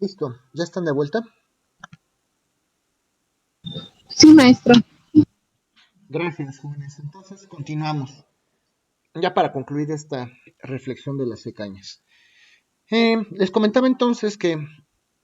Listo, ¿ya están de vuelta? Sí, maestro. Gracias, jóvenes. Entonces, continuamos. Ya para concluir esta reflexión de las cañas. Les comentaba entonces que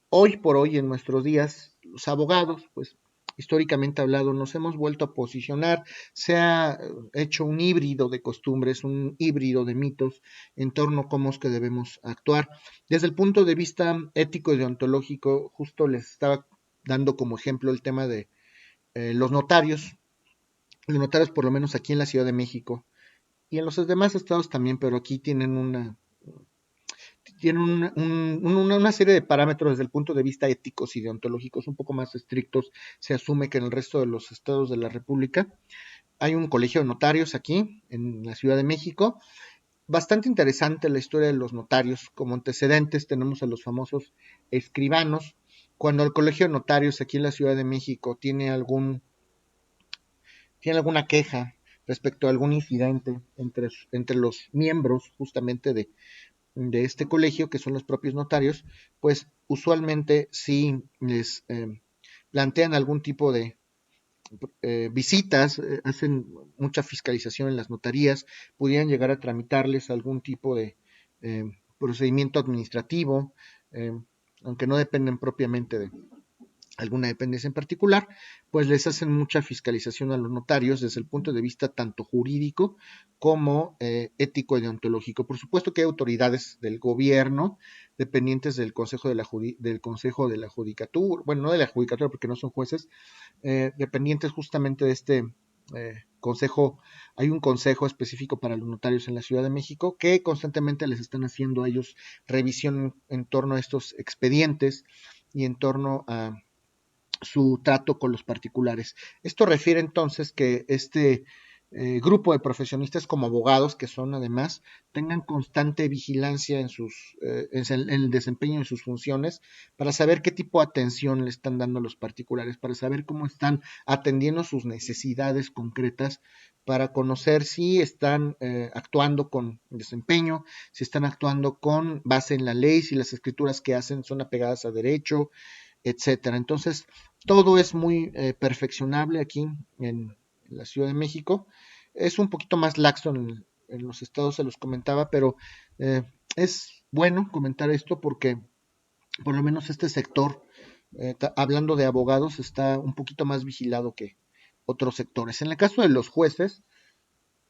hoy por hoy, en nuestros días, los abogados, pues históricamente hablado, nos hemos vuelto a posicionar, se ha hecho un híbrido de costumbres, un híbrido de mitos en torno a cómo es que debemos actuar. Desde el punto de vista ético y deontológico, justo les estaba dando como ejemplo el tema de los notarios. Los notarios, por lo menos aquí en la Ciudad de México, y en los demás estados también, pero aquí tienen una serie de parámetros desde el punto de vista éticos y deontológicos un poco más estrictos, se asume que en el resto de los estados de la República. Hay un colegio de notarios aquí, en la Ciudad de México. Bastante interesante la historia de los notarios. Como antecedentes tenemos a los famosos escribanos. Cuando el colegio de notarios aquí en la Ciudad de México tiene alguna queja respecto a algún incidente entre los miembros justamente de este colegio, que son los propios notarios, pues usualmente sí les plantean algún tipo de visitas, hacen mucha fiscalización en las notarías, pudieran llegar a tramitarles algún tipo de eh, procedimiento administrativo, eh, aunque no dependen propiamente de alguna dependencia en particular, pues les hacen mucha fiscalización a los notarios desde el punto de vista tanto jurídico como ético y deontológico. Por supuesto que hay autoridades del gobierno dependientes del Consejo de la Judicatura, bueno, no de la Judicatura porque no son jueces, dependientes justamente de este consejo. Hay un consejo específico para los notarios en la Ciudad de México que constantemente les están haciendo a ellos revisión en torno a estos expedientes y en torno a su trato con los particulares. Esto refiere entonces que este grupo de profesionistas como abogados, que son además, tengan constante vigilancia en el desempeño de sus funciones para saber qué tipo de atención le están dando a los particulares, para saber cómo están atendiendo sus necesidades concretas, para conocer si están actuando con desempeño, si están actuando con base en la ley, si las escrituras que hacen son apegadas a derecho, etcétera. Entonces, todo es muy perfeccionable aquí en la Ciudad de México. Es un poquito más laxo en los estados, se los comentaba, pero eh, es bueno comentar esto porque por lo menos este sector, hablando de abogados, está un poquito más vigilado que otros sectores. En el caso de los jueces,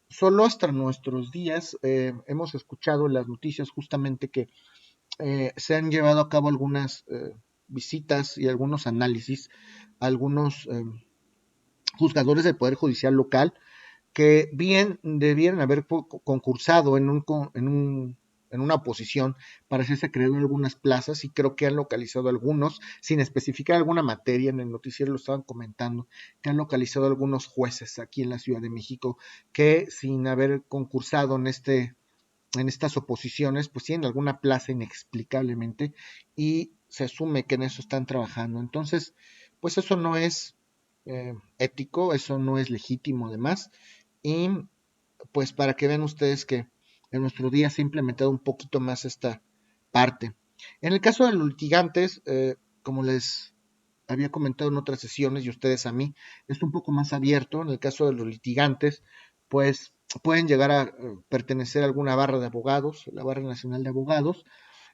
solo hasta nuestros días hemos escuchado en las noticias justamente que se han llevado a cabo algunas visitas y algunos análisis a algunos juzgadores del Poder Judicial local que bien debieran haber concursado en una oposición para hacerse acreedor en algunas plazas, y creo que han localizado algunos, sin especificar alguna materia, en el noticiero lo estaban comentando, que han localizado algunos jueces aquí en la Ciudad de México que sin haber concursado en estas oposiciones, pues tienen alguna plaza inexplicablemente y se asume que en eso están trabajando. Entonces, pues eso no es ético, eso no es legítimo además. Y pues para que vean ustedes que en nuestro día se ha implementado un poquito más esta parte. En el caso de los litigantes, como les había comentado en otras sesiones y ustedes a mí, es un poco más abierto. En el caso de los litigantes, pues pueden llegar a pertenecer a alguna barra de abogados, la Barra Nacional de Abogados,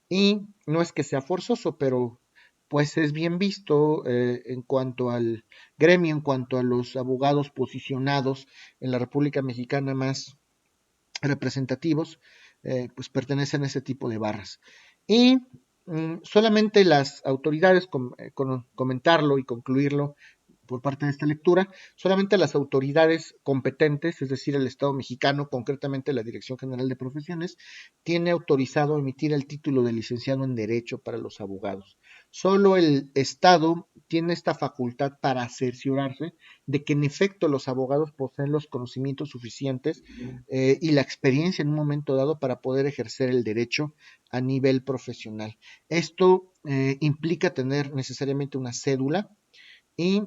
y no es que sea forzoso, pero pues es bien visto en cuanto al gremio, en cuanto a los abogados posicionados en la República Mexicana más representativos, pues pertenecen a ese tipo de barras. Y solamente las autoridades, con comentarlo y concluirlo por parte de esta lectura, solamente las autoridades competentes, es decir, el Estado mexicano, concretamente la Dirección General de Profesiones, tiene autorizado emitir el título de licenciado en Derecho para los abogados. Solo el Estado tiene esta facultad para cerciorarse de que en efecto los abogados poseen los conocimientos suficientes y la experiencia en un momento dado para poder ejercer el derecho a nivel profesional. Esto implica tener necesariamente una cédula y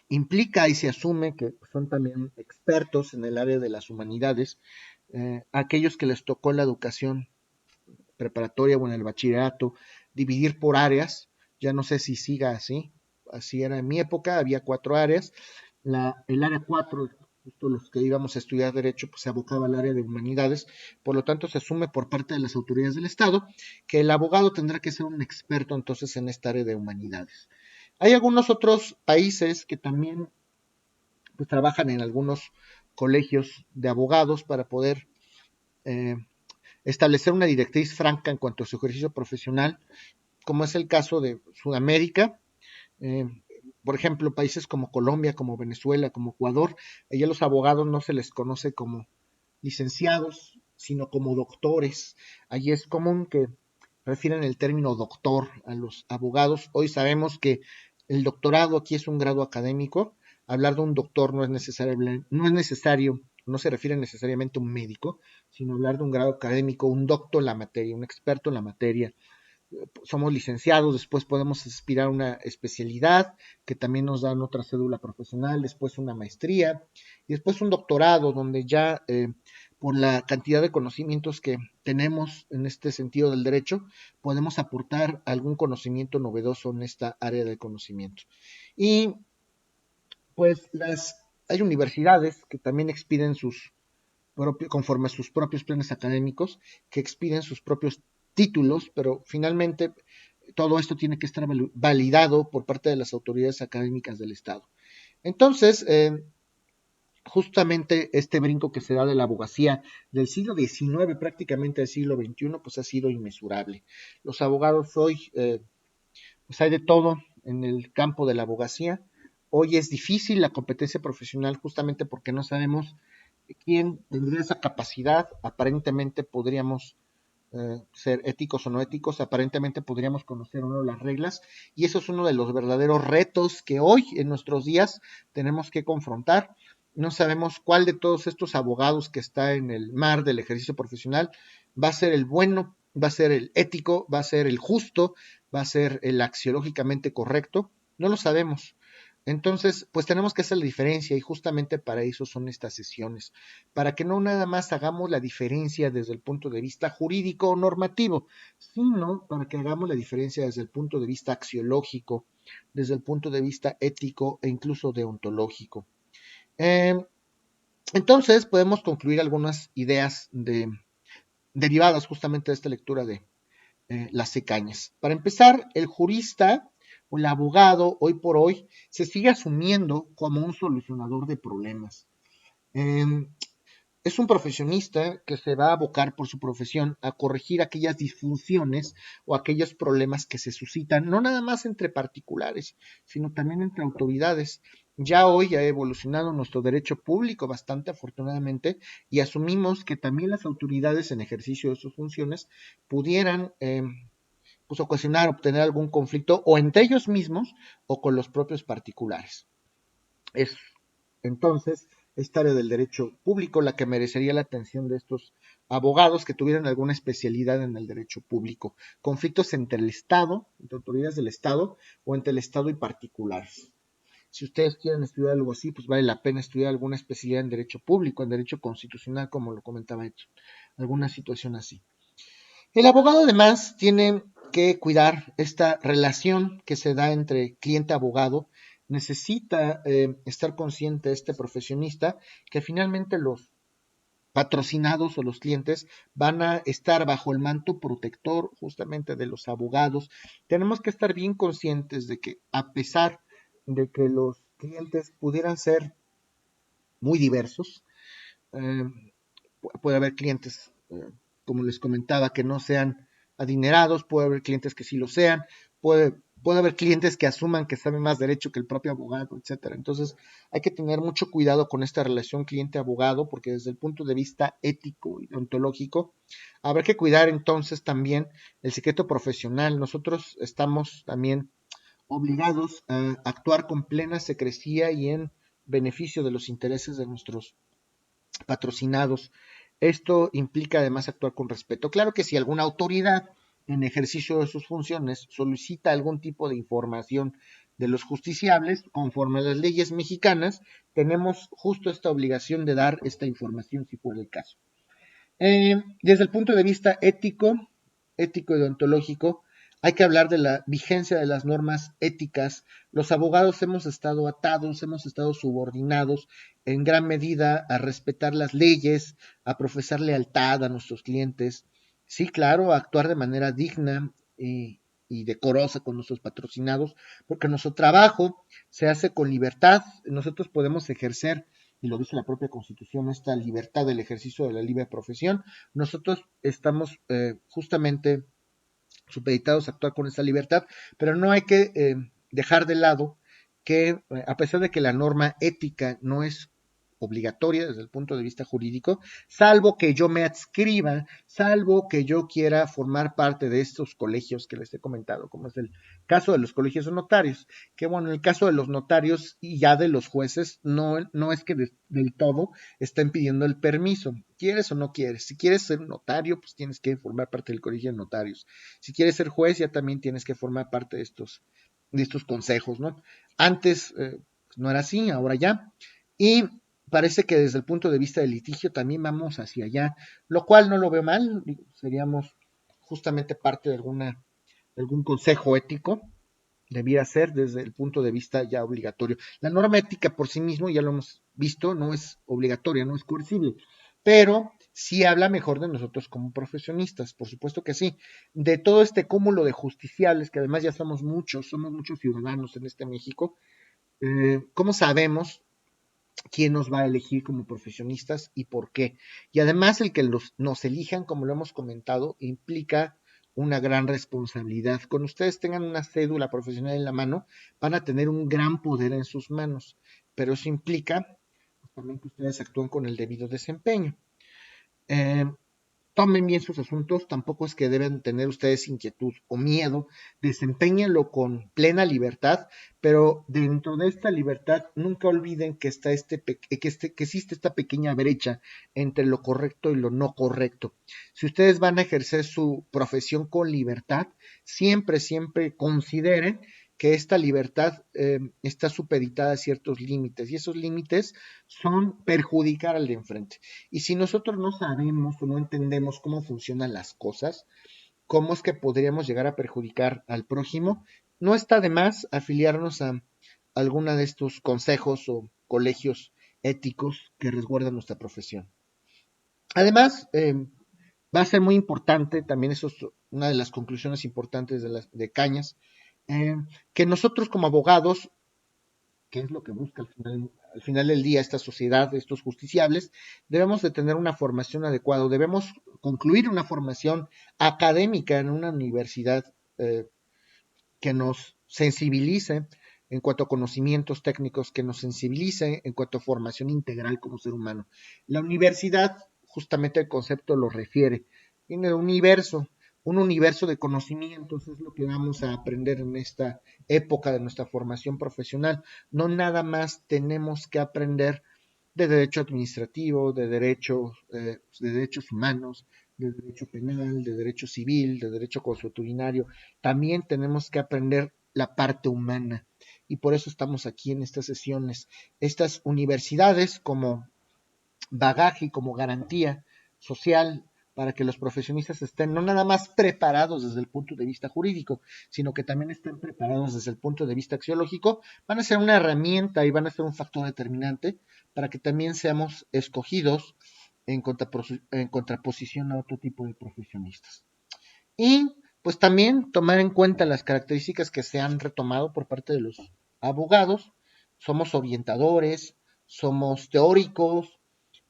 implica y se asume que son también expertos en el área de las humanidades, aquellos que les tocó la educación preparatoria o en el bachillerato dividir por áreas, ya no sé si siga así, así era en mi época, había 4 áreas, el área 4, justo los que íbamos a estudiar derecho, pues se abocaba al área de humanidades, por lo tanto se asume por parte de las autoridades del Estado que el abogado tendrá que ser un experto entonces en esta área de humanidades. Hay algunos otros países que también pues, trabajan en algunos colegios de abogados para poder eh, establecer una directriz franca en cuanto a su ejercicio profesional, como es el caso de Sudamérica. Eh, por ejemplo, países como Colombia, como Venezuela, como Ecuador, allá los abogados no se les conoce como licenciados, sino como doctores. Allí es común que refieren el término doctor a los abogados. Hoy sabemos que el doctorado aquí es un grado académico. Hablar de un doctor no es necesario, no se refiere necesariamente a un médico, sino hablar de un grado académico, un doctor en la materia, un experto en la materia. Somos licenciados, después podemos aspirar a una especialidad que también nos dan otra cédula profesional, después una maestría y después un doctorado donde ya por la cantidad de conocimientos que tenemos en este sentido del derecho, podemos aportar algún conocimiento novedoso en esta área de conocimiento. Y pues hay universidades que también expiden conforme a sus propios planes académicos, que expiden sus propios títulos, pero finalmente todo esto tiene que estar validado por parte de las autoridades académicas del Estado. Entonces, justamente este brinco que se da de la abogacía del siglo XIX prácticamente al siglo XXI, pues ha sido inmesurable. Los abogados hoy, pues hay de todo en el campo de la abogacía. Hoy es difícil la competencia profesional justamente porque no sabemos quién tendría esa capacidad. Aparentemente podríamos ser éticos o no éticos, aparentemente podríamos conocer o no las reglas, y eso es uno de los verdaderos retos que hoy en nuestros días tenemos que confrontar. No sabemos cuál de todos estos abogados que está en el mar del ejercicio profesional va a ser el bueno, va a ser el ético, va a ser el justo, va a ser el axiológicamente correcto. No lo sabemos. Entonces, pues tenemos que hacer la diferencia y justamente para eso son estas sesiones, para que no nada más hagamos la diferencia desde el punto de vista jurídico o normativo, sino para que hagamos la diferencia desde el punto de vista axiológico, desde el punto de vista ético e incluso deontológico. Eh, entonces, podemos concluir algunas ideas derivadas justamente de esta lectura de las Cañas. Para empezar, el jurista o el abogado hoy por hoy se sigue asumiendo como un solucionador de problemas. Eh, es un profesionista que se va a abocar por su profesión a corregir aquellas disfunciones o aquellos problemas que se suscitan, no nada más entre particulares, sino también entre autoridades. Ya hoy ha evolucionado nuestro derecho público bastante afortunadamente y asumimos que también las autoridades en ejercicio de sus funciones pudieran pues ocasionar, obtener algún conflicto o entre ellos mismos o con los propios particulares. Es entonces esta área del derecho público la que merecería la atención de estos abogados que tuvieran alguna especialidad en el derecho público. Conflictos entre el Estado, entre autoridades del Estado o entre el Estado y particulares. Si ustedes quieren estudiar algo así, pues vale la pena estudiar alguna especialidad en derecho público, en derecho constitucional, como lo comentaba Edson. Alguna situación así. El abogado además tiene que cuidar esta relación que se da entre cliente-abogado. Necesita estar consciente este profesionista que finalmente los patrocinados o los clientes van a estar bajo el manto protector justamente de los abogados. Tenemos que estar bien conscientes de que a pesar de que los clientes pudieran ser muy diversos, eh, puede haber clientes, como les comentaba, que no sean adinerados, puede haber clientes que sí lo sean, puede haber clientes que asuman que saben más derecho que el propio abogado, etcétera. Entonces, hay que tener mucho cuidado con esta relación cliente-abogado, porque desde el punto de vista ético y ontológico, habrá que cuidar entonces también el secreto profesional. Nosotros estamos también obligados a actuar con plena secrecía y en beneficio de los intereses de nuestros patrocinados. Esto implica además actuar con respeto. Claro que si alguna autoridad en ejercicio de sus funciones solicita algún tipo de información de los justiciables, conforme a las leyes mexicanas, tenemos justo esta obligación de dar esta información si fuera el caso. Desde el punto de vista ético y deontológico, hay que hablar de la vigencia de las normas éticas. Los abogados hemos estado atados, hemos estado subordinados en gran medida a respetar las leyes, a profesar lealtad a nuestros clientes. Sí, claro, a actuar de manera digna y decorosa con nuestros patrocinados, porque nuestro trabajo se hace con libertad. Nosotros podemos ejercer, y lo dice la propia Constitución, esta libertad del ejercicio de la libre profesión. Nosotros estamos justamente supeditados a actuar con esa libertad, pero no hay que dejar de lado que a pesar de que la norma ética no es obligatoria desde el punto de vista jurídico, salvo que yo me adscriba, salvo que yo quiera formar parte de estos colegios que les he comentado, como es el caso de los colegios de notarios, que bueno, en el caso de los notarios y ya de los jueces, no es que del todo estén pidiendo el permiso, quieres o no quieres, si quieres ser notario, pues tienes que formar parte del colegio de notarios, si quieres ser juez, ya también tienes que formar parte de estos consejos, ¿no? Antes no era así, ahora ya. Y parece que desde el punto de vista del litigio también vamos hacia allá, lo cual no lo veo mal, seríamos justamente parte de algún consejo ético, debiera ser desde el punto de vista ya obligatorio. La norma ética por sí mismo, ya lo hemos visto, no es obligatoria, no es coercible, pero sí habla mejor de nosotros como profesionistas, por supuesto que sí. De todo este cúmulo de justiciables, que además ya somos muchos ciudadanos en este México, ¿cómo sabemos quién nos va a elegir como profesionistas y por qué? Y además el que nos elijan, como lo hemos comentado, implica una gran responsabilidad. Cuando ustedes tengan una cédula profesional en la mano, van a tener un gran poder en sus manos, pero eso implica también que ustedes actúen con el debido desempeño. Eh, Tomen bien sus asuntos, tampoco es que deben tener ustedes inquietud o miedo, desempeñenlo con plena libertad, pero dentro de esta libertad nunca olviden que está que existe esta pequeña brecha entre lo correcto y lo no correcto. Si ustedes van a ejercer su profesión con libertad, siempre consideren que esta libertad está supeditada a ciertos límites y esos límites son perjudicar al de enfrente. Y si nosotros no sabemos o no entendemos cómo funcionan las cosas, cómo es que podríamos llegar a perjudicar al prójimo, no está de más afiliarnos a alguna de estos consejos o colegios éticos que resguardan nuestra profesión. Además, va a ser muy importante, también eso es una de las conclusiones importantes de Cañas, eh, que nosotros como abogados, que es lo que busca al final del día esta sociedad, estos justiciables, debemos de tener una formación adecuada, debemos concluir una formación académica en una universidad que nos sensibilice en cuanto a conocimientos técnicos, que nos sensibilice en cuanto a formación integral como ser humano. La universidad, justamente el concepto lo refiere, tiene un universo de conocimientos, es lo que vamos a aprender en esta época de nuestra formación profesional. No nada más tenemos que aprender de derecho administrativo, de derechos humanos, de derecho penal, de derecho civil, de derecho consuetudinario. También tenemos que aprender la parte humana y por eso estamos aquí en estas sesiones. Estas universidades como bagaje y como garantía social para que los profesionistas estén no nada más preparados desde el punto de vista jurídico, sino que también estén preparados desde el punto de vista axiológico, van a ser una herramienta y van a ser un factor determinante para que también seamos escogidos en contraposición a otro tipo de profesionistas. Y pues también tomar en cuenta las características que se han retomado por parte de los abogados. Somos orientadores, somos teóricos,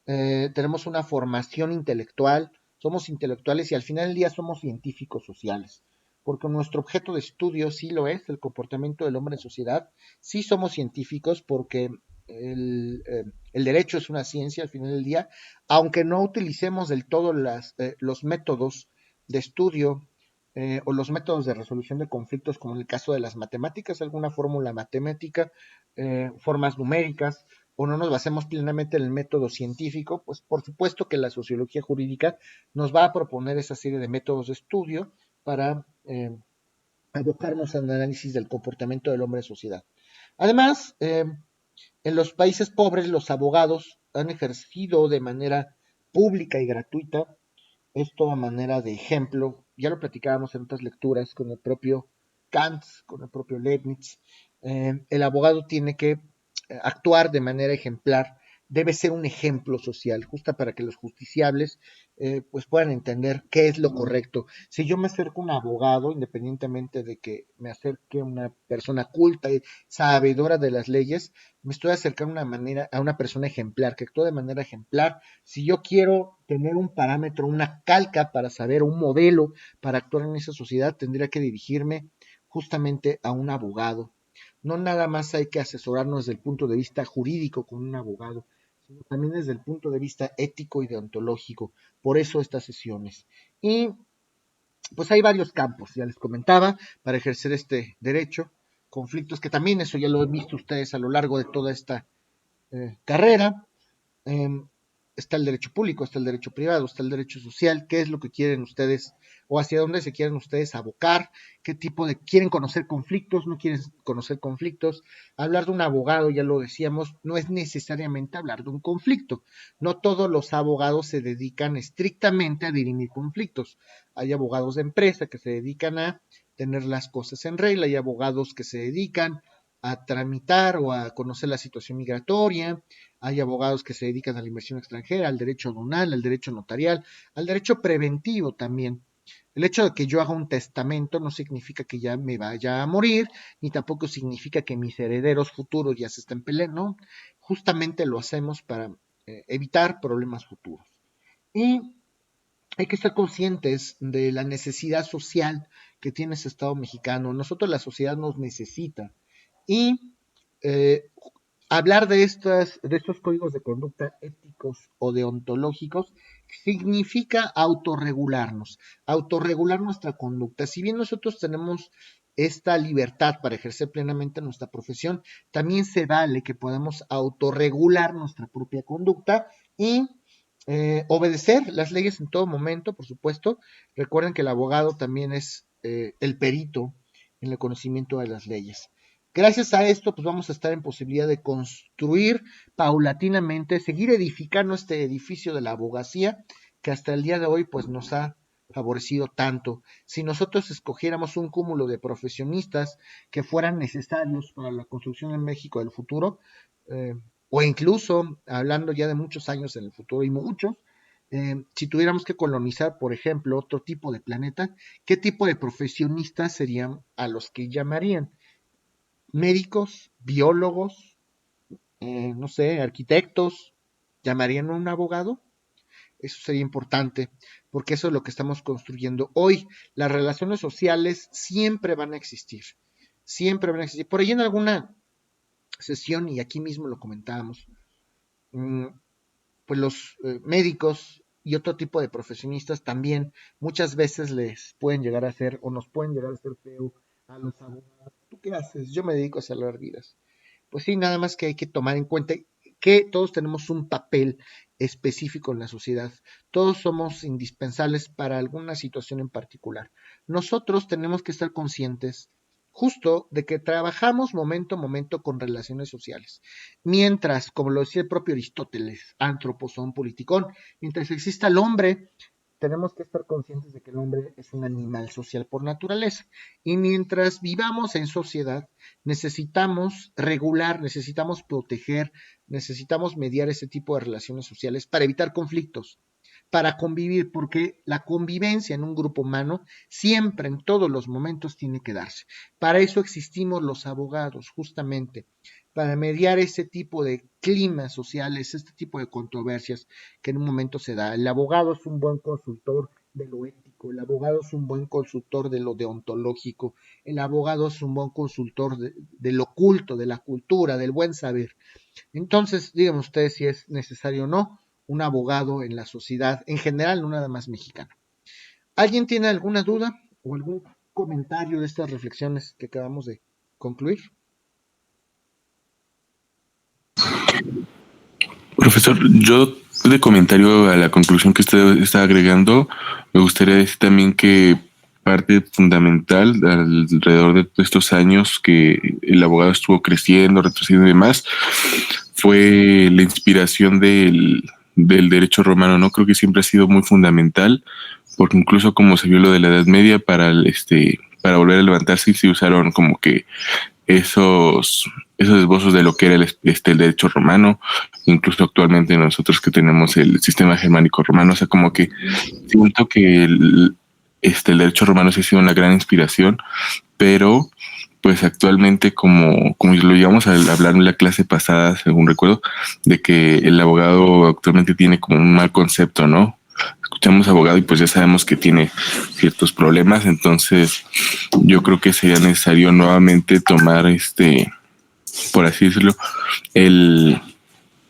tenemos una formación intelectual, somos intelectuales y al final del día somos científicos sociales, porque nuestro objeto de estudio sí lo es, el comportamiento del hombre en sociedad, sí somos científicos porque el derecho es una ciencia al final del día, aunque no utilicemos del todo los métodos de estudio o los métodos de resolución de conflictos, como en el caso de las matemáticas, alguna fórmula matemática, formas numéricas, o no nos basemos plenamente en el método científico, pues por supuesto que la sociología jurídica nos va a proponer esa serie de métodos de estudio para abocarnos al análisis del comportamiento del hombre en sociedad. Además, en los países pobres los abogados han ejercido de manera pública y gratuita esto a manera de ejemplo ya lo platicábamos en otras lecturas con el propio Kant, con el propio Leibniz, el abogado tiene que actuar de manera ejemplar, debe ser un ejemplo social, justo para que los justiciables pues puedan entender qué es lo correcto. Si yo me acerco a un abogado, independientemente de que me acerque a una persona culta y sabedora de las leyes, me estoy acercando a una persona ejemplar, que actúa de manera ejemplar. Si yo quiero tener un parámetro, una calca para saber, un modelo para actuar en esa sociedad, tendría que dirigirme justamente a un abogado. No nada más hay que asesorarnos desde el punto de vista jurídico con un abogado, sino también desde el punto de vista ético y deontológico. Por eso estas sesiones. Y pues hay varios campos, ya les comentaba, para ejercer este derecho. Conflictos que también eso ya lo han visto ustedes a lo largo de toda esta carrera. eh, Está el derecho público, está el derecho privado, está el derecho social, qué es lo que quieren ustedes o hacia dónde se quieren ustedes abocar, qué tipo de, quieren conocer conflictos, no quieren conocer conflictos. Hablar de un abogado, ya lo decíamos, no es necesariamente hablar de un conflicto. No todos los abogados se dedican estrictamente a dirimir conflictos. Hay abogados de empresa que se dedican a tener las cosas en regla, hay abogados que se dedican a tramitar o a conocer la situación migratoria, hay abogados que se dedican a la inversión extranjera, al derecho aduanal, al derecho notarial, al derecho preventivo también. El hecho de que yo haga un testamento no significa que ya me vaya a morir, ni tampoco significa que mis herederos futuros ya se estén peleando, ¿no? Justamente lo hacemos para evitar problemas futuros. Y hay que ser conscientes de la necesidad social que tiene ese Estado mexicano. Nosotros, la sociedad nos necesita. Y eh, hablar de estos códigos de conducta éticos o deontológicos significa autorregular nuestra conducta. Si bien nosotros tenemos esta libertad para ejercer plenamente nuestra profesión, también se vale que podamos autorregular nuestra propia conducta y obedecer las leyes en todo momento, por supuesto. Recuerden que el abogado también es el perito en el conocimiento de las leyes. Gracias a esto, pues vamos a estar en posibilidad de construir paulatinamente, seguir edificando este edificio de la abogacía que hasta el día de hoy pues nos ha favorecido tanto. Si nosotros escogiéramos un cúmulo de profesionistas que fueran necesarios para la construcción en México del futuro, eh, o incluso hablando ya de muchos años en el futuro y muchos, si tuviéramos que colonizar, por ejemplo, otro tipo de planeta, ¿qué tipo de profesionistas serían a los que llamarían? Médicos, biólogos, no sé, arquitectos, ¿llamarían a un abogado? Eso sería importante, porque eso es lo que estamos construyendo hoy. Las relaciones sociales siempre van a existir, siempre van a existir. Por ahí en alguna sesión, y aquí mismo lo comentábamos, pues los médicos y otro tipo de profesionistas también muchas veces les pueden llegar a hacer o nos pueden llegar a hacer feo a los abogados. ¿Tú qué haces? Yo me dedico a salvar vidas. Pues sí, nada más que hay que tomar en cuenta que todos tenemos un papel específico en la sociedad. Todos somos indispensables para alguna situación en particular. Nosotros tenemos que estar conscientes justo de que trabajamos momento a momento con relaciones sociales. Mientras, como lo decía el propio Aristóteles, antropos politicón, mientras exista el hombre, tenemos que estar conscientes de que el hombre es un animal social por naturaleza. Y mientras vivamos en sociedad, necesitamos regular, necesitamos proteger, necesitamos mediar ese tipo de relaciones sociales para evitar conflictos, para convivir, porque la convivencia en un grupo humano siempre, en todos los momentos, tiene que darse. Para eso existimos los abogados, justamente, para mediar ese tipo de climas sociales, este tipo de controversias que en un momento se da. El abogado es un buen consultor de lo ético, el abogado es un buen consultor de lo deontológico, el abogado es un buen consultor de lo culto, de la cultura, del buen saber. Entonces, díganme ustedes si es necesario o no un abogado en la sociedad en general, no nada más mexicana. ¿Alguien tiene alguna duda o algún comentario de estas reflexiones que acabamos de concluir? Profesor, yo de comentario a la conclusión que usted está agregando, me gustaría decir también que parte fundamental alrededor de estos años que el abogado estuvo creciendo, retrocediendo y demás, fue la inspiración del derecho romano, ¿no? Creo que siempre ha sido muy fundamental, porque incluso como se vio lo de la Edad Media, para volver a levantarse, se usaron como que esos esbozos de lo que era el derecho romano, incluso actualmente nosotros que tenemos el sistema germánico romano, o sea, como que siento que el derecho romano sí ha sido una gran inspiración, pero pues actualmente como lo íbamos a hablar en la clase pasada, según recuerdo, de que el abogado actualmente tiene como un mal concepto, ¿no? Escuchamos abogado y pues ya sabemos que tiene ciertos problemas, entonces yo creo que sería necesario nuevamente tomar por así decirlo, el,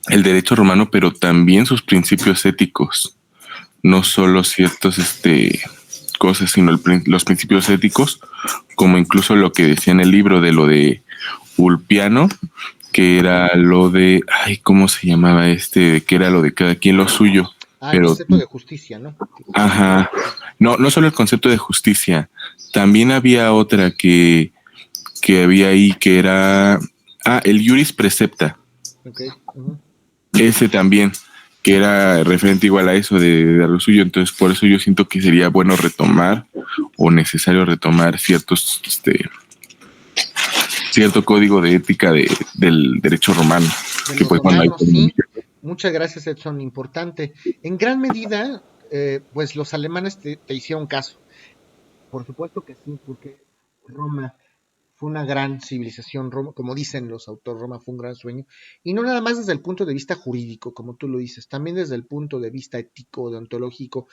el derecho romano, pero también sus principios éticos, no solo ciertos cosas, sino los principios éticos, como incluso lo que decía en el libro de lo de Ulpiano, que era lo de, ay, ¿cómo se llamaba que era lo de cada quien lo suyo? El Pero, concepto de justicia, ¿no? ajá, no solo el concepto de justicia, también había otra que había ahí que era, el juris precepta. Okay. Uh-huh. Ese también, que era referente igual a eso de lo suyo. Entonces, por eso yo siento que sería bueno retomar o necesario retomar cierto código de ética del derecho romano. De Que los pues, bueno, romanos, sí. Muchas gracias, Edson. Importante. En gran medida, pues los alemanes te hicieron caso. Por supuesto que sí, porque Roma fue una gran civilización, Roma, como dicen los autores, Roma fue un gran sueño, y no nada más desde el punto de vista jurídico, como tú lo dices, también desde el punto de vista ético, deontológico.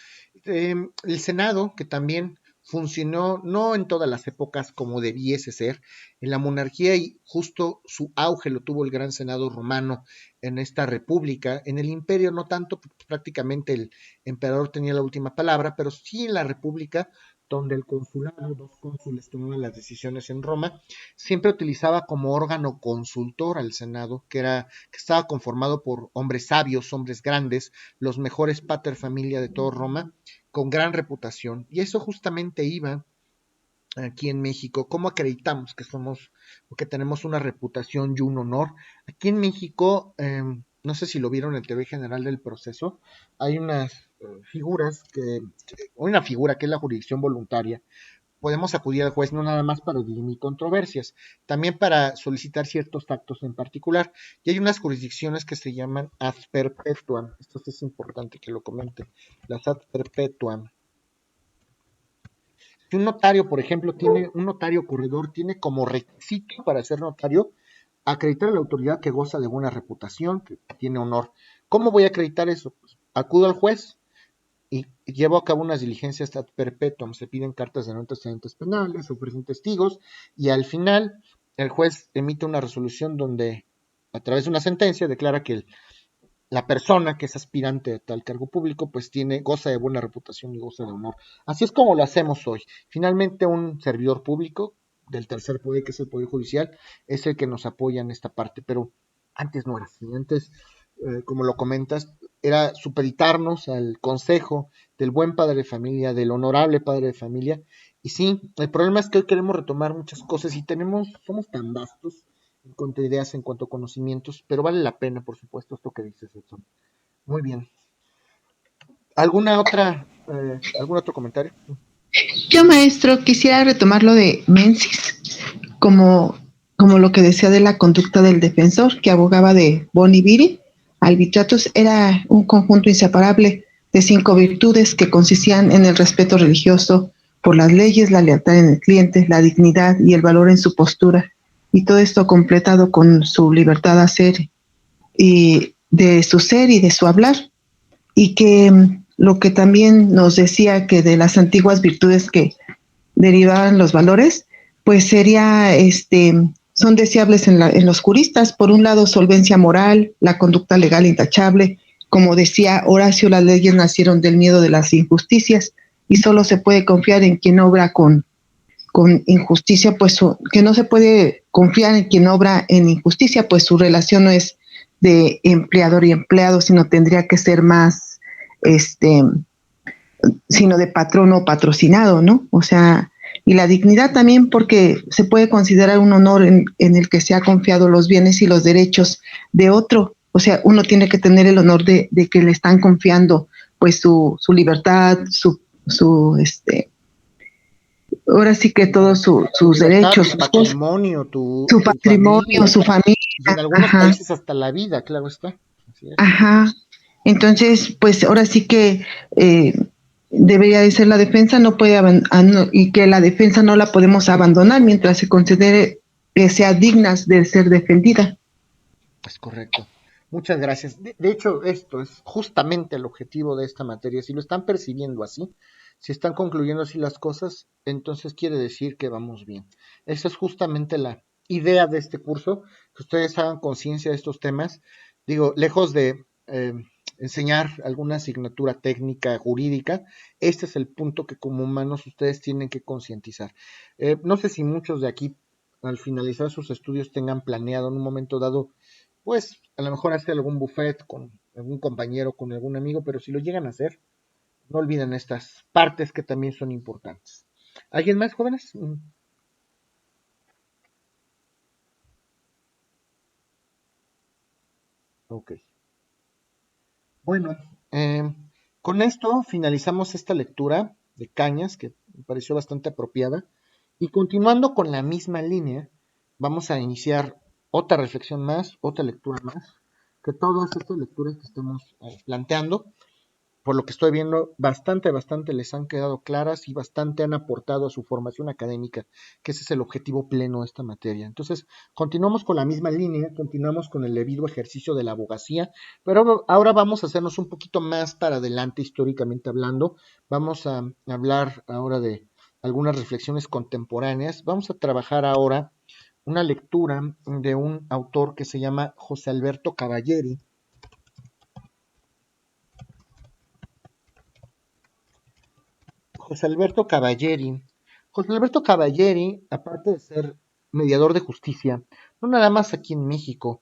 El Senado, que también funcionó no en todas las épocas como debiese ser, en la monarquía y justo su auge lo tuvo el gran Senado romano en esta república, en el imperio no tanto, prácticamente el emperador tenía la última palabra, pero sí en la república donde el consulado, dos cónsules tomaban las decisiones en Roma, siempre utilizaba como órgano consultor al Senado, que estaba conformado por hombres sabios, hombres grandes, los mejores pater familia de todo Roma, con gran reputación. Y eso justamente iba aquí en México. ¿Cómo acreditamos que somos o que tenemos una reputación y un honor? Aquí en México, no sé si lo vieron en el TV General del Proceso, hay unas figuras una figura que es la jurisdicción voluntaria. Podemos acudir al juez no nada más para dirimir controversias, también para solicitar ciertos actos en particular. Y hay unas jurisdicciones que se llaman ad perpetuam. Esto es importante que lo comente. Las ad perpetuam. Si un notario, por ejemplo, un notario corredor, tiene como requisito para ser notario acreditar a la autoridad que goza de buena reputación, que tiene honor. ¿Cómo voy a acreditar eso? Pues acudo al juez y llevo a cabo unas diligencias ad perpetuum. Se piden cartas de no antecedentes penales, se ofrecen testigos y al final el juez emite una resolución donde a través de una sentencia declara que la persona que es aspirante a tal cargo público pues goza de buena reputación y goza de honor. Así es como lo hacemos hoy. Finalmente un servidor público del tercer poder, que es el Poder Judicial, es el que nos apoya en esta parte, pero antes no era así. Antes, como lo comentas, era supeditarnos al consejo del buen padre de familia, del honorable padre de familia. Y sí, el problema es que hoy queremos retomar muchas cosas y somos tan vastos en cuanto a ideas, en cuanto a conocimientos, pero vale la pena, por supuesto, esto que dices, Edson. Muy bien. ¿Algún otro comentario? Yo, maestro, quisiera retomar lo de Menzies, como, como lo que decía de la conducta del defensor, que abogaba de boni viri. Arbitratus era un conjunto inseparable de 5 virtudes que consistían en el respeto religioso por las leyes, la lealtad en el cliente, la dignidad y el valor en su postura. Y todo esto completado con su libertad de hacer y de su ser y de su hablar. Y que lo que también nos decía que de las antiguas virtudes que derivaban los valores, pues sería, son deseables en los juristas. Por un lado, solvencia moral, la conducta legal intachable. Como decía Horacio, las leyes nacieron del miedo de las injusticias y solo se puede confiar en quien obra con injusticia, pues que no se puede confiar en quien obra en injusticia, pues su relación no es de empleador y empleado, sino tendría que ser más, sino de patrón o patrocinado, ¿no? O sea, y la dignidad también porque se puede considerar un honor en el que se ha confiado los bienes y los derechos de otro O sea, uno tiene que tener el honor de que le están confiando pues su libertad, ahora sí que todos Tu sus libertad, derechos, tu sus cosas, patrimonio, su tu patrimonio, familia, su familia, y en algunos ajá, países hasta la vida, claro está. Así es. ajá. Entonces, pues ahora sí que debería de ser la defensa, no puede y que la defensa no la podemos abandonar mientras se considere que sea digna de ser defendida. Es correcto. Muchas gracias. De hecho, esto es justamente el objetivo de esta materia. Si lo están percibiendo así, si están concluyendo así las cosas, entonces quiere decir que vamos bien. Esa es justamente la idea de este curso, que ustedes hagan conciencia de estos temas. Digo, lejos de enseñar alguna asignatura técnica, jurídica, este es el punto que como humanos ustedes tienen que concientizar. No sé si muchos de aquí, al finalizar sus estudios, tengan planeado en un momento dado pues a lo mejor hacer algún buffet con algún compañero, con algún amigo, pero si lo llegan a hacer, no olviden estas partes que también son importantes. ¿Alguien más, jóvenes? Ok. Bueno, con esto finalizamos esta lectura de Cañas, que me pareció bastante apropiada, y continuando con la misma línea, vamos a iniciar otra reflexión más, otra lectura más, que todas estas lecturas que estamos planteando por lo que estoy viendo, bastante les han quedado claras y bastante han aportado a su formación académica, que ese es el objetivo pleno de esta materia. Entonces, continuamos con la misma línea, continuamos con el debido ejercicio de la abogacía, pero ahora vamos a hacernos un poquito más para adelante históricamente hablando. Vamos a hablar ahora de algunas reflexiones contemporáneas. Vamos a trabajar ahora una lectura de un autor que se llama José Alberto Cavalleri. José Alberto Cavalleri. José Alberto Cavalleri, aparte de ser mediador de justicia, no nada más aquí en México,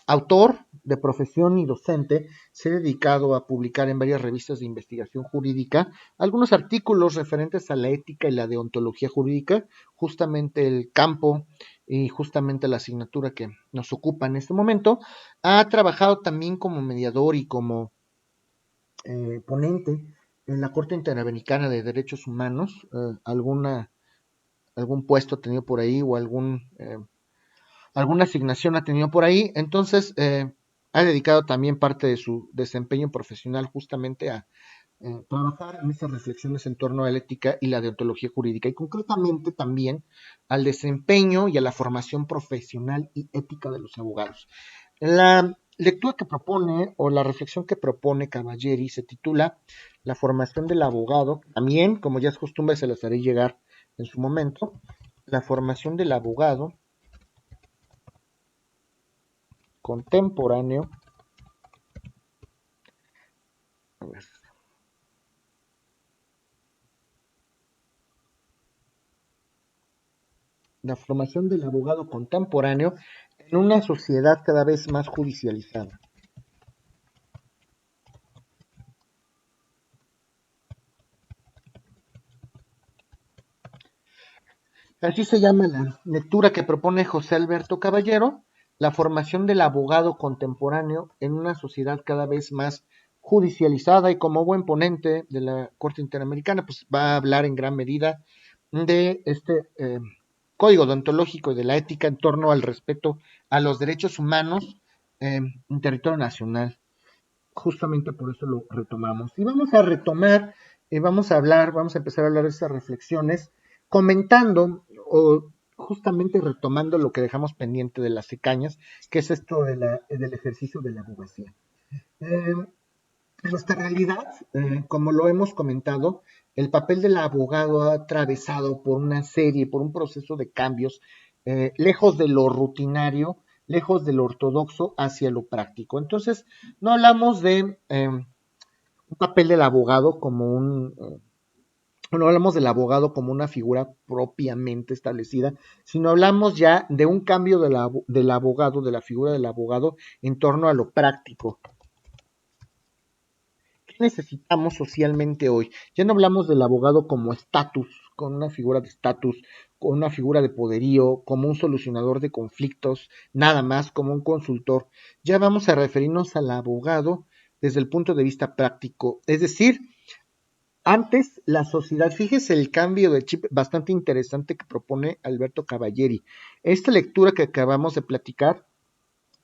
autor de profesión y docente, se ha dedicado a publicar en varias revistas de investigación jurídica algunos artículos referentes a la ética y la deontología jurídica, justamente el campo y justamente la asignatura que nos ocupa en este momento. Ha trabajado también como mediador y como ponente en la Corte Interamericana de Derechos Humanos, algún puesto ha tenido por ahí o alguna asignación ha tenido por ahí, entonces ha dedicado también parte de su desempeño profesional justamente a trabajar en esas reflexiones en torno a la ética y la deontología jurídica y concretamente también al desempeño y a la formación profesional y ética de los abogados. La lectura que propone o la reflexión que propone Cavalleri se titula La formación del abogado, también, como ya es costumbre, se las haré llegar en su momento, la formación del abogado contemporáneo, a ver, la formación del abogado contemporáneo en una sociedad cada vez más judicializada. Así se llama la lectura que propone José Alberto Caballero, la formación del abogado contemporáneo en una sociedad cada vez más judicializada y como buen ponente de la Corte Interamericana, pues va a hablar en gran medida de este código deontológico y de la ética en torno al respeto a los derechos humanos en territorio nacional. Justamente por eso lo retomamos. Y vamos a retomar, vamos a hablar, vamos a empezar a hablar de esas reflexiones, comentando o justamente retomando lo que dejamos pendiente de las cañas, que es esto del ejercicio de la abogacía. En nuestra realidad, como lo hemos comentado, el papel del abogado ha atravesado por una serie, por un proceso de cambios, lejos de lo rutinario, lejos de lo ortodoxo hacia lo práctico. Entonces, no hablamos de un papel del abogado como no hablamos del abogado como una figura propiamente establecida, sino hablamos ya de un cambio del abogado, de la figura del abogado en torno a lo práctico. ¿Qué necesitamos socialmente hoy? Ya no hablamos del abogado como estatus, con una figura de estatus, una figura de poderío, como un solucionador de conflictos, nada más como un consultor. Ya vamos a referirnos al abogado desde el punto de vista práctico, es decir, antes la sociedad, fíjese el cambio de chip bastante interesante que propone Alberto Cavalleri. Esta lectura que acabamos de platicar,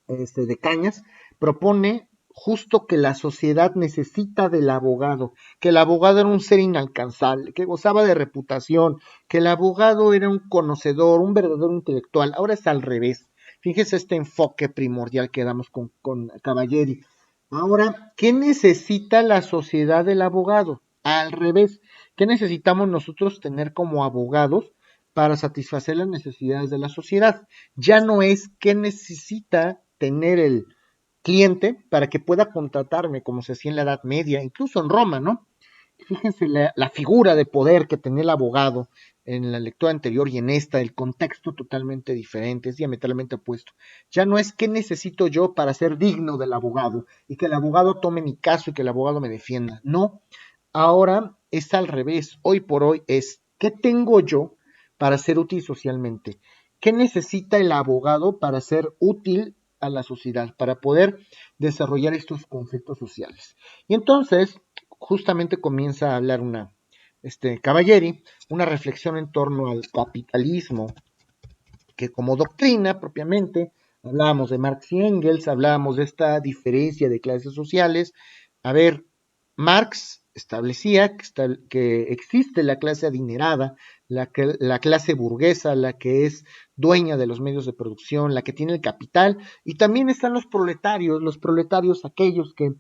de Cañas, propone justo que la sociedad necesita del abogado, que el abogado era un ser inalcanzable, que gozaba de reputación, que el abogado era un conocedor, un verdadero intelectual. Ahora es al revés. Fíjese este enfoque primordial que damos con Cavalleri. Ahora, ¿qué necesita la sociedad del abogado? Al revés, ¿qué necesitamos nosotros tener como abogados para satisfacer las necesidades de la sociedad? Ya no es qué necesita tener el cliente para que pueda contratarme, como se hacía en la Edad Media, incluso en Roma, ¿no? Fíjense la figura de poder que tenía el abogado en la lectura anterior y en esta, el contexto totalmente diferente, es diametralmente opuesto. Ya no es qué necesito yo para ser digno del abogado y que el abogado tome mi caso y que el abogado me defienda. No, ahora es al revés. Hoy por hoy es qué tengo yo para ser útil socialmente. ¿Qué necesita el abogado para ser útil a la sociedad, para poder desarrollar estos conflictos sociales? Y entonces, justamente comienza a hablar Cavalleri, una reflexión en torno al capitalismo, que como doctrina propiamente, hablábamos de Marx y Engels, hablábamos de esta diferencia de clases sociales. A ver, Marx establecía que existe la clase adinerada, la clase burguesa, la que es dueña de los medios de producción, la que tiene el capital, y también están los proletarios aquellos que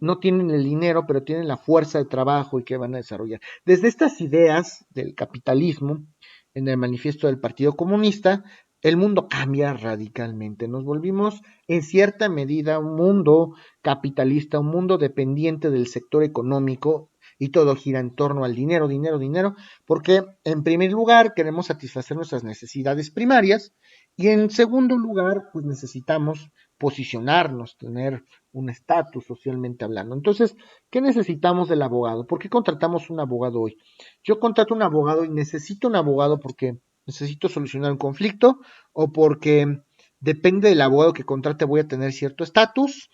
no tienen el dinero, pero tienen la fuerza de trabajo y que van a desarrollar. Desde estas ideas del capitalismo, en el manifiesto del Partido Comunista, el mundo cambia radicalmente. Nos volvimos en cierta medida un mundo capitalista, un mundo dependiente del sector económico y todo gira en torno al dinero, dinero, dinero, porque en primer lugar queremos satisfacer nuestras necesidades primarias y en segundo lugar pues necesitamos posicionarnos, tener un estatus socialmente hablando. Entonces, ¿qué necesitamos del abogado? ¿Por qué contratamos un abogado hoy? Yo contrato un abogado y necesito un abogado porque necesito solucionar un conflicto o porque depende del abogado que contrate voy a tener cierto estatus.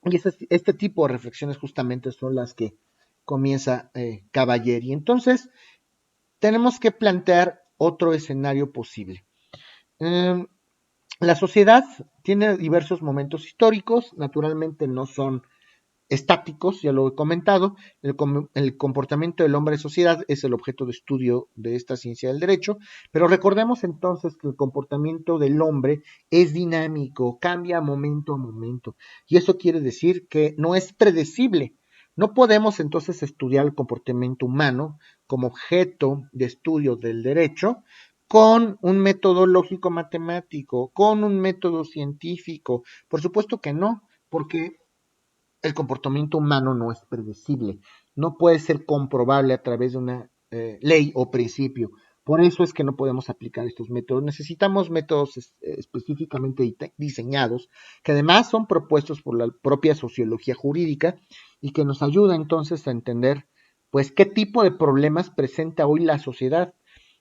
Y este tipo de reflexiones justamente son las que comienza Cavalleri. Entonces, tenemos que plantear otro escenario posible. La sociedad tiene diversos momentos históricos, naturalmente no son estáticos, ya lo he comentado, el comportamiento del hombre en sociedad es el objeto de estudio de esta ciencia del derecho, pero recordemos entonces que el comportamiento del hombre es dinámico, cambia momento a momento, y eso quiere decir que no es predecible. No podemos entonces estudiar el comportamiento humano como objeto de estudio del derecho con un método lógico matemático, con un método científico. Por supuesto que no, porque el comportamiento humano no es predecible, no puede ser comprobable a través de una ley o principio. Por eso es que no podemos aplicar estos métodos. Necesitamos métodos específicamente diseñados, que además son propuestos por la propia sociología jurídica y que nos ayuda entonces a entender, pues, qué tipo de problemas presenta hoy la sociedad.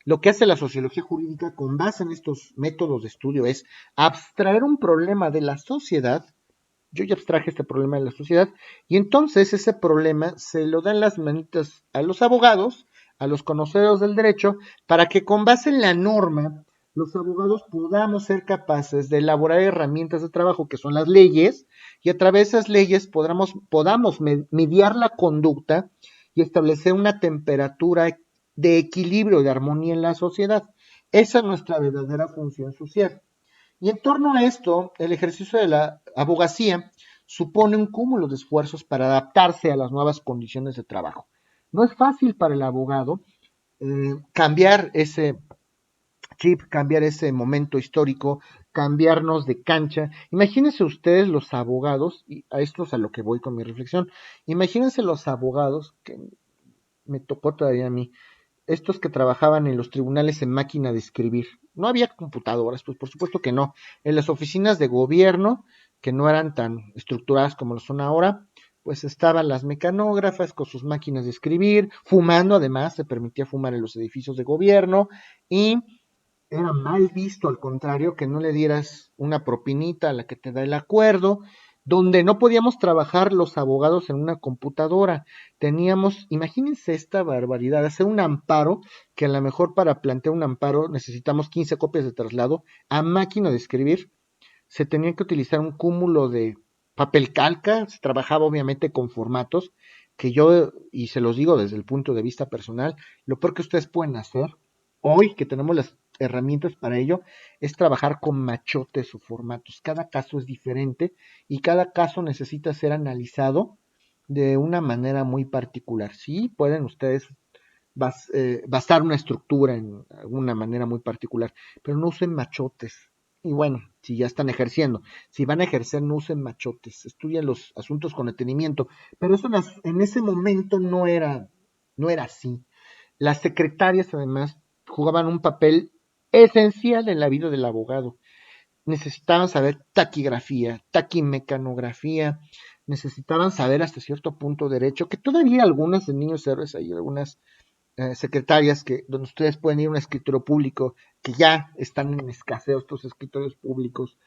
Lo que hace la sociología jurídica con base en estos métodos de estudio es abstraer un problema de la sociedad. Yo ya abstraje este problema de la sociedad y entonces ese problema se lo dan las manitas a los abogados, a los conocedores del derecho, para que con base en la norma los abogados podamos ser capaces de elaborar herramientas de trabajo que son las leyes y a través de esas leyes podamos mediar la conducta y establecer una temperatura de equilibrio, de armonía en la sociedad. Esa es nuestra verdadera función social. Y en torno a esto, el ejercicio de la abogacía supone un cúmulo de esfuerzos para adaptarse a las nuevas condiciones de trabajo. No es fácil para el abogado cambiar ese chip, cambiar ese momento histórico, cambiarnos de cancha. Imagínense ustedes los abogados, y a esto es a lo que voy con mi reflexión, imagínense los abogados, que me tocó todavía a mí, estos que trabajaban en los tribunales en máquina de escribir. No había computadoras, pues por supuesto que no. En las oficinas de gobierno, que no eran tan estructuradas como lo son ahora, pues estaban las mecanógrafas con sus máquinas de escribir, fumando, además se permitía fumar en los edificios de gobierno, y era mal visto, al contrario, que no le dieras una propinita a la que te da el acuerdo, donde no podíamos trabajar los abogados en una computadora. Teníamos, imagínense esta barbaridad, hacer un amparo, que a lo mejor para plantear un amparo necesitamos 15 copias de traslado a máquina de escribir. Se tenía que utilizar un cúmulo de papel calca, se trabajaba obviamente con formatos, que yo, y se los digo desde el punto de vista personal, lo peor que ustedes pueden hacer hoy que tenemos las herramientas para ello es trabajar con machotes o formatos. Cada caso es diferente y cada caso necesita ser analizado de una manera muy particular. Sí, pueden ustedes basar una estructura en alguna manera muy particular, pero no usen machotes. Y bueno, si ya están ejerciendo, si van a ejercer, no usen machotes, estudien los asuntos con detenimiento. Pero eso en ese momento no era así. Las secretarias, además, jugaban un papel esencial en la vida del abogado. Necesitaban saber taquigrafía, taquimecanografía, necesitaban saber hasta cierto punto derecho, que todavía algunas de niños héroes, hay algunas secretarias que donde ustedes pueden ir a un escritorio público, que ya están en escaseo estos escritorios públicos,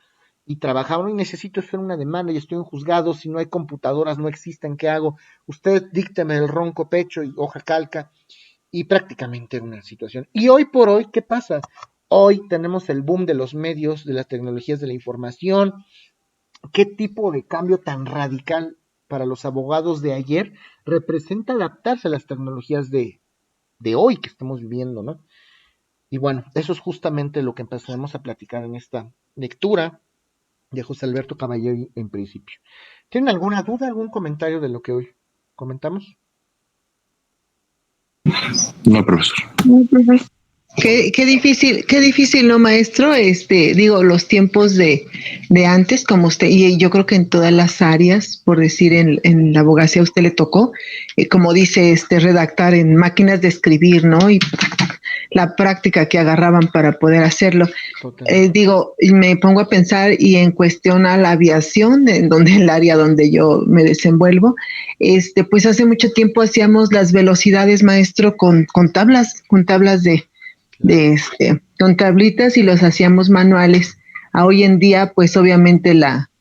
y trabajaban y necesito hacer una demanda y estoy en juzgado, si no hay computadoras, no existen, ¿qué hago? Usted dícteme el ronco pecho y hoja calca, y prácticamente era una situación. Y hoy por hoy, ¿qué pasa? Hoy tenemos el boom de los medios, de las tecnologías de la información. ¿Qué tipo de cambio tan radical para los abogados de ayer representa adaptarse a las tecnologías de hoy que estamos viviendo, ¿no? Y bueno, eso es justamente lo que empezaremos a platicar en esta lectura de José Alberto Caballero en principio. ¿Tienen alguna duda, algún comentario de lo que hoy comentamos? No, profesor. Qué difícil, ¿no, maestro? Digo, los tiempos de antes, como usted, y yo creo que en todas las áreas, por decir, en la abogacía a usted le tocó, como dice, redactar en máquinas de escribir, ¿no? Y la práctica que agarraban para poder hacerlo. Digo, me pongo a pensar y en cuestión a la aviación, en donde el área donde yo me desenvuelvo, pues hace mucho tiempo hacíamos las velocidades, maestro, con tablas con tablitas y los hacíamos manuales. A hoy en día, pues obviamente la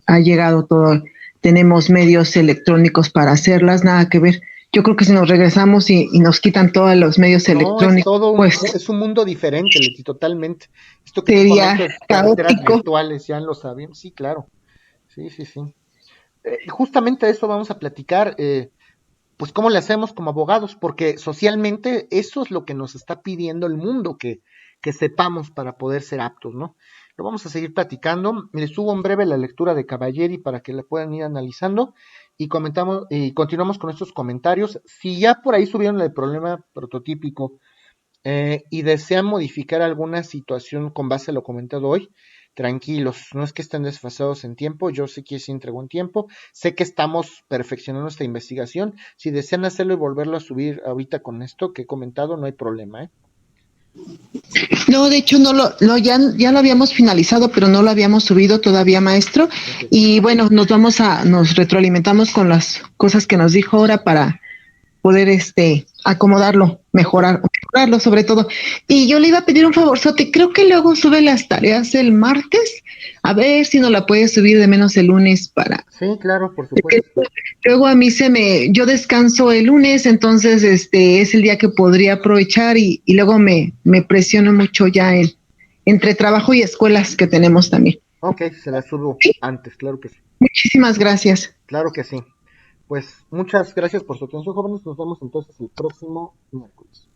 ha llegado todo, tenemos medios electrónicos para hacerlas, nada que ver. Yo creo que si nos regresamos y nos quitan todos los medios No, es electrónicos, todo pues es un mundo diferente, Leti, totalmente. Esto que tú sería comentas, carreteras caótico. virtuales, ya lo sabíamos, sí, claro, sí, sí, sí. Justamente de eso vamos a platicar, pues cómo le hacemos como abogados, porque socialmente eso es lo que nos está pidiendo el mundo, que sepamos para poder ser aptos, ¿no? Lo vamos a seguir platicando. Les subo en breve la lectura de Cavalleri para que la puedan ir analizando y comentamos y continuamos con estos comentarios. Si ya por ahí subieron el problema prototípico y desean modificar alguna situación con base a lo comentado hoy, tranquilos, no es que estén desfasados en tiempo, yo sé que sí entregó en tiempo, sé que estamos perfeccionando nuestra investigación, si desean hacerlo y volverlo a subir ahorita con esto que he comentado, no hay problema, ¿eh? No, de hecho ya lo habíamos finalizado, pero no lo habíamos subido todavía, maestro. Okay. Y bueno, nos retroalimentamos con las cosas que nos dijo ahora para poder acomodarlo, Okay. mejorarlo sobre todo. Y yo le iba a pedir un favorzote, creo que luego sube las tareas el martes, a ver si nos la puede subir de menos el lunes para. Sí, claro, por supuesto. Luego a mí yo descanso el lunes, entonces es el día que podría aprovechar y luego me presiono mucho ya entre trabajo y escuelas que tenemos también. Ok, se la subo antes, claro que sí. Muchísimas gracias. Claro que sí. Pues muchas gracias por su atención, jóvenes. Nos vemos entonces el próximo miércoles.